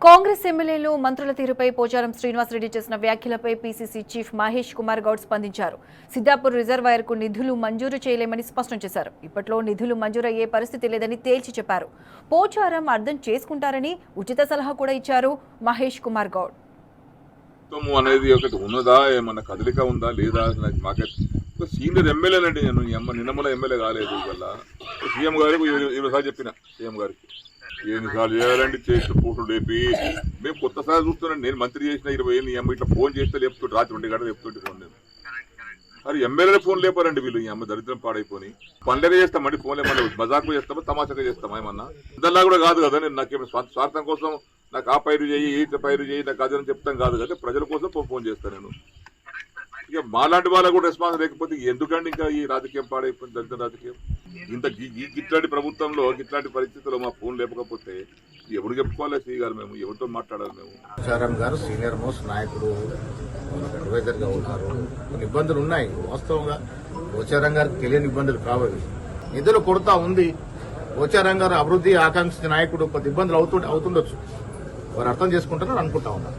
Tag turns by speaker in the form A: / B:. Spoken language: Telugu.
A: కాంగ్రెస్ ఎమ్మెల్యేలు మంత్రుల తీరుపై పోచారం శ్రీనివాసరెడ్డి చేసిన వ్యాఖ్యలపై పీసీసీ చీఫ్ మహేష్ కుమార్ గౌడ్ స్పందించారు. సిద్దాపూర్ రిజర్వాయర్కు నిధులు మంజూరు చేయలేమని స్పష్టం చేశారు. ఇప్పట్లో నిధులు మంజూరయ్యే పరిస్థితి లేదని తేల్చి చెప్పారు. పోచారం అర్థం చేసుకుంటారని ఉచిత సలహా కూడా ఇచ్చారు మహేష్ కుమార్ గౌడ్.
B: అనేది ఒకటి ఉన్నదా, ఏమన్నా కదలిక ఉందా లేదా? సీనియర్ ఎమ్మెల్యేలండి. నేను నిన్నమల ఎమ్మెల్యే కాలేదు. వల్ల సీఎం గారికి 20 సార్లు చెప్పిన, సీఎం గారికి ఎన్నిసార్లు చేయాలండి చేసిన ఫోటో లేపి మేము కొత్తసారి చూస్తున్నాండి. నేను మంత్రి చేసిన 20 ఏళ్ళు ఈ అమ్మ ఇట్లా ఫోన్ చేస్తే లేపుతుంటే రాత్రి 2 గంటలు చెప్తుంటే ఫోన్ లేదు. అది ఎమ్మెల్యేల ఫోన్ లేపారండి వీళ్ళు. ఈ అమ్మ దరిద్రం పాడైపోయి పనులే చేస్తామండి. ఫోన్ ఏమన్నా మజాకు చేస్తామా, తమాషాగా చేస్తామా? ఏమన్నా ఇందల్లా కూడా కాదు కదా. నేను నాకేమో స్వార్థం కోసం నాకు ఆ పైరు చేయి, ఈ పైరు చేయి, నాకు అదని చెప్తాం కాదు కదా. ప్రజల కోసం ఫోన్ చేస్తాను నేను. ఇక మాలాంటి వాళ్ళకు కూడా రెస్పాన్స్ లేకపోతే ఎందుకండి ఇంకా ఈ రాజకీయం పాడైపోయింది, దరిద్ర రాజకీయం. ఇంత ఇట్లాంటి ప్రభుత్వంలో ఇట్లాంటి పరిస్థితుల్లో మా ఫోన్ లేకపోతే ఎవరు చెప్పుకోవాలి? శ్రీ గారు మేము ఎవరితో మాట్లాడాలి? మేము
C: పోచారం గారు సీనియర్ మోస్ట్ నాయకుడు, అడ్వైజర్ గా ఉన్నారు. కొన్ని ఇబ్బందులు ఉన్నాయి వాస్తవంగా. పోచారం గారికి తెలియని ఇబ్బందులు కావాలి. నిధులు కొరత ఉంది. పోచారం గారు అభివృద్ధి ఆకాంక్షించిన నాయకుడు. కొద్ది ఇబ్బందులు అవుతుండొచ్చు. వారు అర్థం చేసుకుంటారని అనుకుంటా ఉన్నారు.